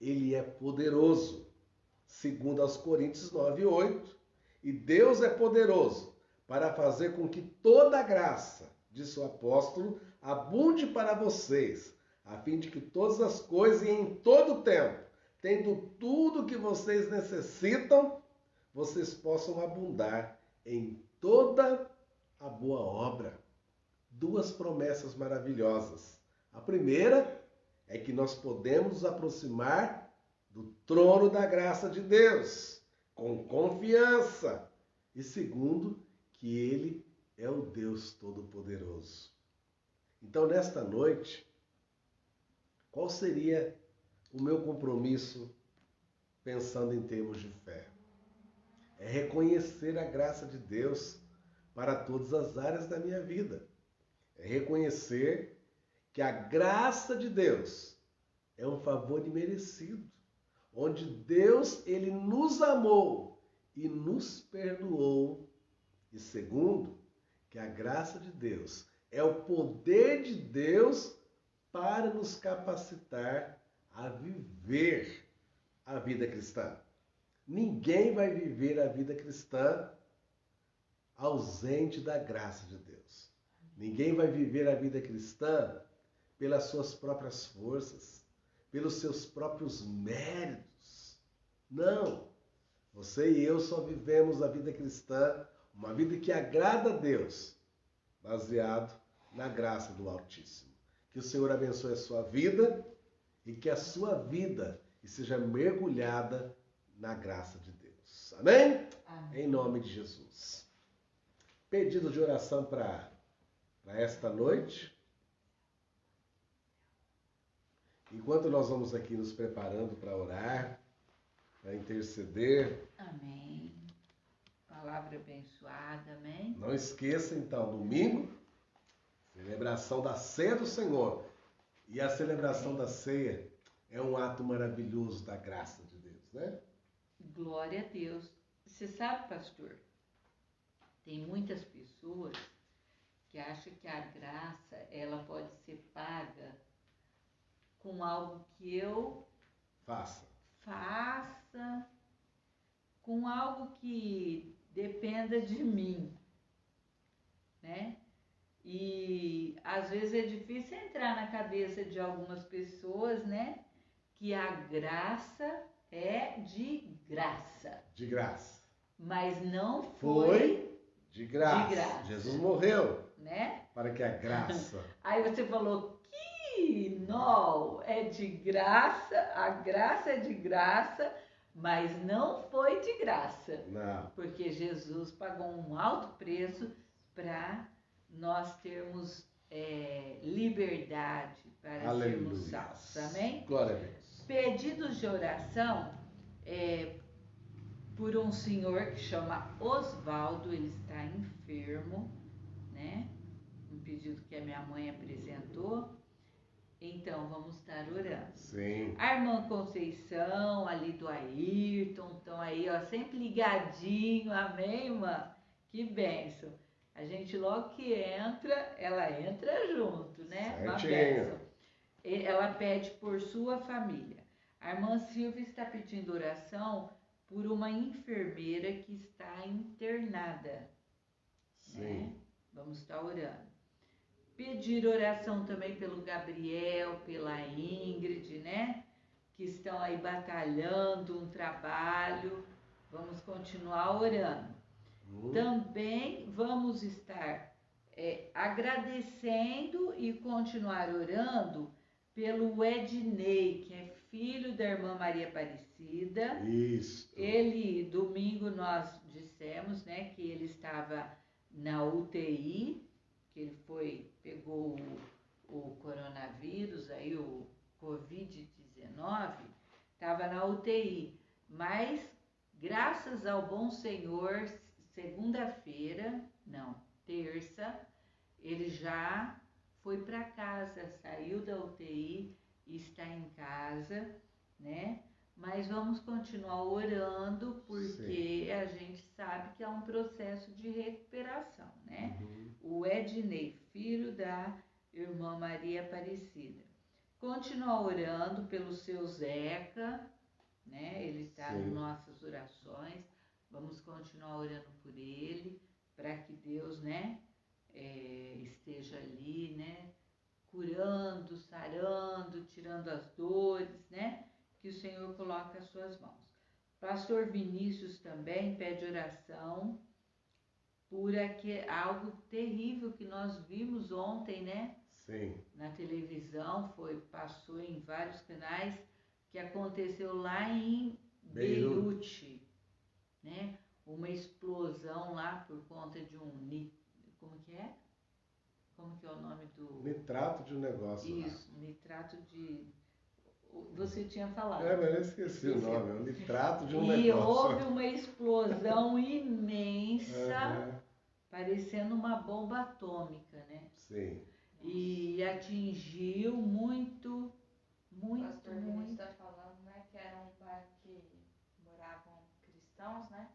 ele é poderoso. Segundo aos Coríntios 9:8, e Deus é poderoso para fazer com que toda a graça, disse o apóstolo, abunde para vocês, a fim de que todas as coisas e em todo o tempo, tendo tudo o que vocês necessitam, vocês possam abundar em toda a boa obra. Duas promessas maravilhosas. A primeira é que nós podemos nos aproximar do trono da graça de Deus com confiança. E segundo, que Ele é o Deus Todo-Poderoso. Então, nesta noite, qual seria o meu compromisso pensando em termos de fé? É reconhecer a graça de Deus para todas as áreas da minha vida. É reconhecer que a graça de Deus é um favor imerecido, onde Deus ele nos amou e nos perdoou. E segundo, que a graça de Deus é o poder de Deus para nos capacitar a viver a vida cristã. Ninguém vai viver a vida cristã ausente da graça de Deus. Ninguém vai viver a vida cristã pelas suas próprias forças, pelos seus próprios méritos. Não! Você e eu só vivemos a vida cristã, uma vida que agrada a Deus, baseado na graça do Altíssimo. Que o Senhor abençoe a sua vida e que a sua vida seja mergulhada na graça de Deus. Amém? Amém. Em nome de Jesus. Pedido de oração para esta noite. Enquanto nós vamos aqui nos preparando para orar, para interceder. Amém. Palavra abençoada, amém? Não esqueça, então, domingo, celebração da Ceia do Senhor. E a celebração da ceia é um ato maravilhoso da graça de Deus, né? Glória a Deus. Você sabe, pastor, tem muitas pessoas que acham que a graça ela pode ser paga com algo que eu Faça. faça, com algo que dependa de mim, né? E às vezes é difícil entrar na cabeça de algumas pessoas, né? Que a graça é de graça. De graça. Mas não Foi de graça. de graça. Jesus morreu Né? para que a graça... Aí você falou que não, é de graça, a graça é de graça, mas não foi de graça. Não. Porque Jesus pagou um alto preço para nós termos liberdade para sermos salvos. Amém? Glória a Deus. Pedidos de oração por um senhor que chama Osvaldo, ele está enfermo, né? Um pedido que a minha mãe apresentou. Então, vamos estar orando. Sim. A irmã Conceição, ali do Ayrton, estão aí, ó, sempre ligadinho, amém, irmã? Que bênção. A gente logo que entra, ela entra junto, né? Uma bênção. Ela pede por sua família. A irmã Silvia está pedindo oração por uma enfermeira que está internada. Sim. Né? Vamos estar orando. Pedir oração também pelo Gabriel, pela Ingrid, né? Que estão aí batalhando um trabalho. Vamos continuar orando. Também vamos estar agradecendo e continuar orando pelo Ednei, que é filho da irmã Maria Aparecida. Isso. Ele, domingo, nós dissemos, né, que ele estava na UTI, que ele pegou o coronavírus, aí o Covid-19, estava na UTI. Mas, graças ao bom Senhor, terça, ele já foi para casa, saiu da UTI e está em casa, né? Mas vamos continuar orando, porque a gente sabe que é um processo de recuperação, né? O Ednei, filho da irmã Maria Aparecida. Continuar orando pelo seu Zeca, né? Ele está nas nossas orações. Vamos continuar orando por ele, para que Deus, né, esteja ali, né, curando, sarando, tirando as dores, né, que o Senhor coloca às suas mãos. Pastor Vinícius também pede oração por algo terrível que nós vimos ontem, né? Sim. Na televisão, passou em vários canais, que aconteceu lá em Beirute, né? Uma explosão lá por conta de como que é? Como que é o nome do... Nitrato de um negócio Isso, lá. nitrato de... Você tinha falado. Mas eu esqueci o nome, é o nitrato de um E negócio. houve uma explosão imensa, parecendo uma bomba atômica, né? Sim. E atingiu muito. O pastor Vinícius está falando, né, que era um bairro que moravam cristãos, né?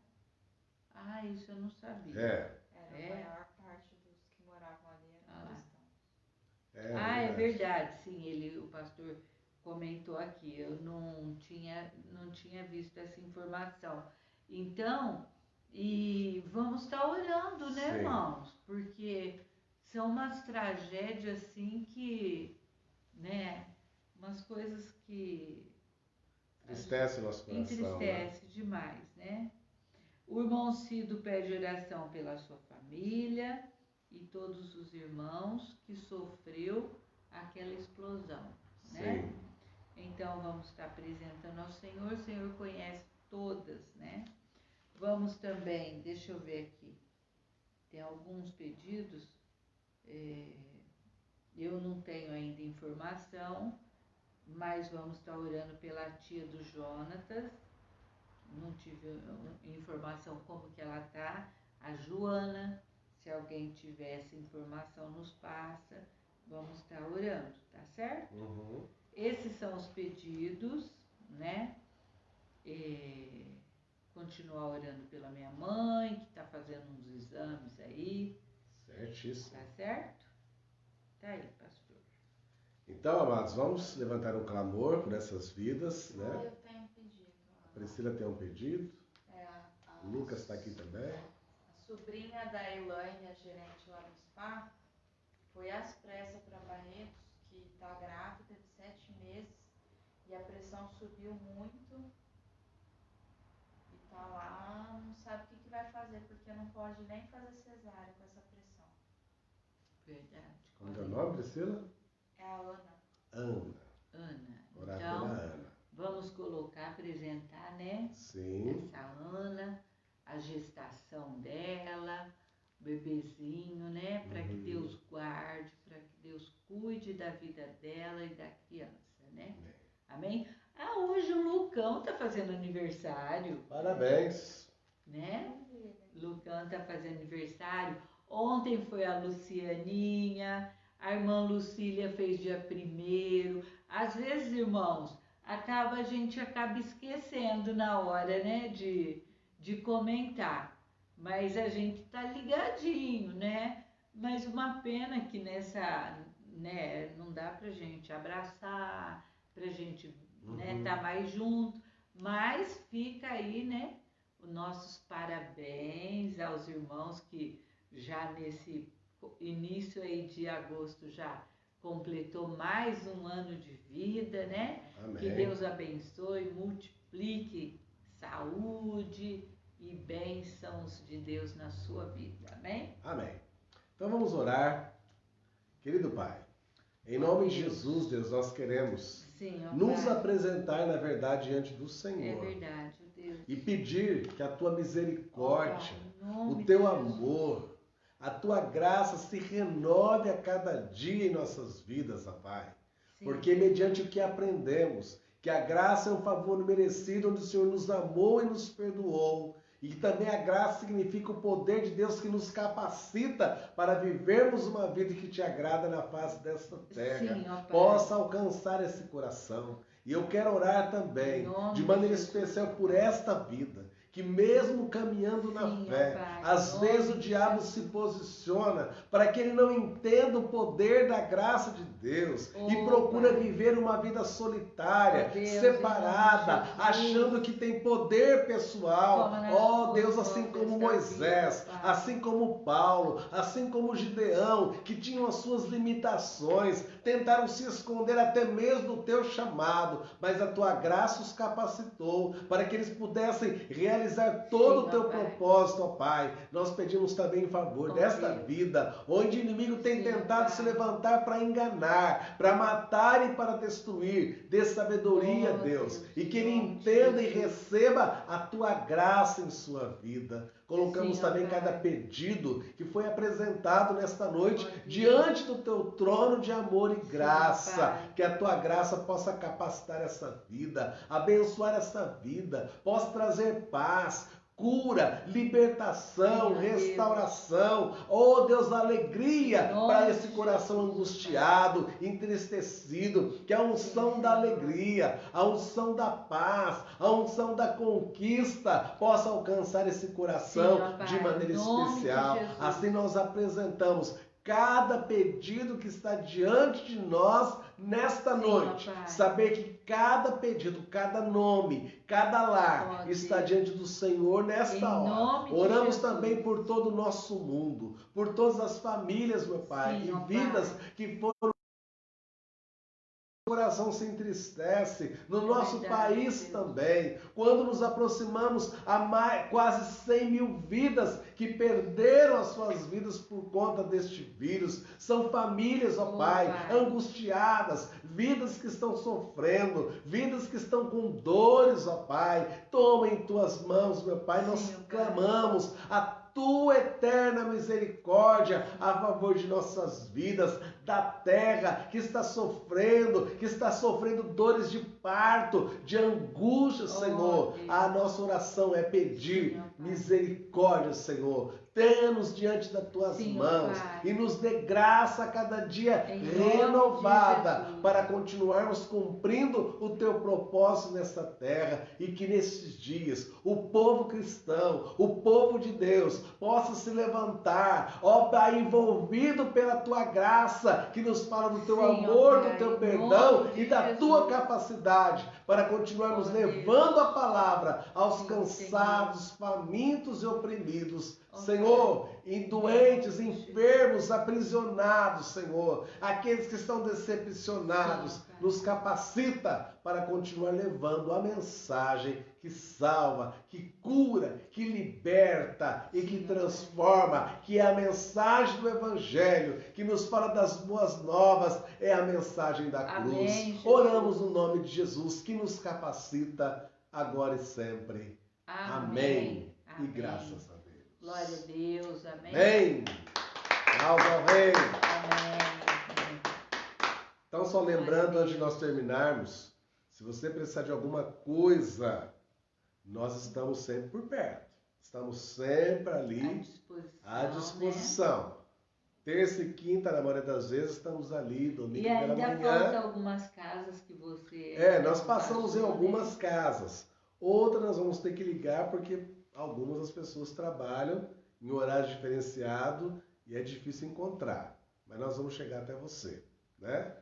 Ah, isso eu não sabia. É. Era a maior parte dos que moravam ali eram cristãos. É verdade, sim, o pastor comentou aqui, eu não tinha visto essa informação. Então, e vamos estar orando, né, Sim. irmãos? Porque são umas tragédias assim que, né, umas coisas que Entristece o nosso coração. entristece demais, né? O irmão Cido pede oração pela sua família e todos os irmãos que sofreu aquela explosão, né? Sim. Então vamos estar apresentando ao Senhor, o Senhor conhece todas, né? Vamos também, deixa eu ver aqui, tem alguns pedidos, eu não tenho ainda informação, mas vamos estar orando pela tia do Jonatas, não tive informação como que ela tá, a Joana, se alguém tiver essa informação nos passa, vamos estar orando, tá certo? Uhum. Esses são os pedidos, né? Continuar orando pela minha mãe, que está fazendo uns exames aí. Certíssimo. Tá certo? Tá aí, pastor. Então, amados, vamos levantar um clamor por essas vidas, né? Eu tenho um pedido. A Priscila tem um pedido. A O Lucas está aqui também. A sobrinha da Elaine, a gerente lá no spa, foi às pressas para Barretos, que está grávida de 7 meses e a pressão subiu muito e tá lá, não sabe o que vai fazer, porque não pode nem fazer cesárea com essa pressão. Verdade. Como é o nome, Priscila? É a Ana. Ana. Orar Então, pela Ana. vamos apresentar, né? Sim. Essa Ana, a gestação dela, o bebezinho, né? Para que Deus guarde, para que Deus cuide da vida dela e da criança, né? Amém? Hoje o Lucão tá fazendo aniversário. Parabéns. Né? Lucão tá fazendo aniversário. Ontem foi a Lucianinha, a irmã Lucília fez dia 1º. Às vezes, irmãos, a gente acaba esquecendo na hora, né, de comentar. Mas a gente tá ligadinho, né? Mas uma pena que né, não dá pra gente abraçar, pra gente, né, tá mais junto. Mas fica aí, né, os nossos parabéns aos irmãos que já nesse início aí de agosto já completou mais um ano de vida, né? Amém. Que Deus abençoe, multiplique saúde e bênçãos de Deus na sua vida. Amém? Amém. Então vamos orar. Querido Pai, em nome de Jesus, Deus, nós queremos nos apresentar, na verdade, diante do Senhor. É verdade, Deus. E pedir que a tua misericórdia, o teu amor, a tua graça se renove a cada dia em nossas vidas, ó Pai. Sim. Porque mediante o que aprendemos, que a graça é um favor merecido, onde o Senhor nos amou e nos perdoou. E que também a graça significa o poder de Deus que nos capacita para vivermos uma vida que te agrada na face desta terra. Sim, ó Pai. Possa alcançar esse coração. E eu quero orar também, de maneira especial, por esta vida. Que mesmo caminhando na fé, Pai, às vezes o diabo se posiciona para que ele não entenda o poder da graça de Deus e procura viver uma vida solitária, separada, achando que tem poder pessoal. Ó Deus, assim como Moisés, assim como Paulo, assim como Gideão, que tinham as suas limitações, tentaram se esconder até mesmo do teu chamado, mas a tua graça os capacitou para que eles pudessem realizar realizar todo Sim, o teu ó Pai. propósito, ó Pai. Nós pedimos também em favor Ó desta Deus. vida, onde o inimigo tem Sim, tentado Pai. se levantar para enganar, para matar e para destruir. Dê sabedoria, Ó Deus, Deus, e que em ele nome de entenda e Jesus. receba a tua graça em sua vida. Colocamos Sim, ó também Pai. cada pedido que foi apresentado nesta noite Ó Deus. diante do teu trono de amor e Sim, graça. Pai. Que a tua graça possa capacitar essa vida, abençoar essa vida, possa trazer paz, cura, libertação, Sim, ó Deus. restauração. Oh Deus, alegria Em nome para de esse coração Jesus, angustiado, entristecido. Que a unção Sim, da Senhor. alegria, a unção da paz, a unção da conquista possa alcançar esse coração Sim, ó Pai. de maneira Em nome de especial. Jesus. Assim nós apresentamos cada pedido que está diante de nós nesta Sim, noite. ó Pai. Saber que cada pedido, cada nome, cada lar Ó está Deus. diante do Senhor nesta Em hora. nome de Oramos Jesus. também por todo o nosso mundo, por todas as famílias, meu Pai, Sim, e ó vidas Pai. que foram. O coração se entristece no nosso verdade, país Deus. também. Quando nos aproximamos a quase 100 mil vidas que perderam as suas vidas por conta deste vírus. São famílias, ó Oh, Pai, Pai. angustiadas, vidas que estão sofrendo, vidas que estão com dores, ó Pai. Toma em tuas mãos, meu Pai, nós Sim, ó Pai. clamamos a tua eterna misericórdia a favor de nossas vidas, da terra que está sofrendo dores de parto, de angústia, Oh, Senhor. Deus. A nossa oração é pedir Sim, ó Pai. misericórdia, Senhor. Tenha-nos diante das tuas Sim, ó mãos Pai. e nos dê graça a cada dia Em nome de renovada Jesus. para continuarmos cumprindo o teu propósito nessa terra e que nesses dias o povo cristão, o povo de Deus possa se levantar, ó Pai, envolvido pela tua graça que nos fala do teu Sim, ó amor, Pai, do teu em perdão nome de e da Jesus. tua capacidade para continuarmos Ó levando Deus. a palavra aos Sim, cansados, famintos e oprimidos. Ó Senhor, em doentes, Sim. enfermos, aprisionados, Senhor, aqueles que estão decepcionados, Sim, Pai. nos capacita para continuar levando a mensagem que salva, que cura, que liberta e que Sim, transforma, que é a mensagem do Evangelho, que nos fala das boas novas, é a mensagem da cruz. Amém, Jesus. Oramos no nome de Jesus, que nos capacita agora e sempre. Amém. E Amém. graças a Deus. Glória a Deus. Amém. Amém. Salve ao Rei. Amém. Então, só lembrando, antes de nós terminarmos, se você precisar de alguma coisa, nós estamos sempre por perto. Estamos sempre ali à disposição. Né? Terça e quinta, na maioria das vezes, estamos ali, domingo E pela ainda manhã. falta algumas casas que você... Nós passamos em passou, algumas né? casas. Outras nós vamos ter que ligar porque algumas das pessoas trabalham em horário diferenciado e é difícil encontrar. Mas nós vamos chegar até você, né?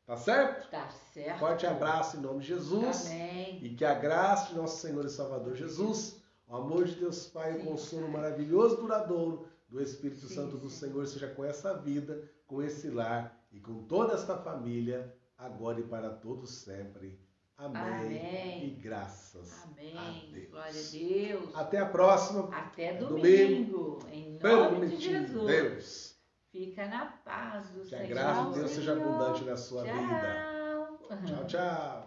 Tá certo? Tá certo. Forte abraço em nome de Jesus. Amém. E que a graça de nosso Senhor e Salvador Jesus, o amor de Deus Pai, o Sim, consolo Pai. maravilhoso, duradouro do Espírito Sim, Santo do sim. Senhor seja com essa vida, com esse lar e com toda esta família, agora e para todos sempre. Amém. Amém. E graças a Amém. Deus. Glória a Deus. Até a próxima. Até domingo. domingo. Em nome de Permitindo Jesus. Deus. Fica na paz do Que a Senhor. graça de Deus seja abundante na sua vida. Tchau. Tchau, tchau.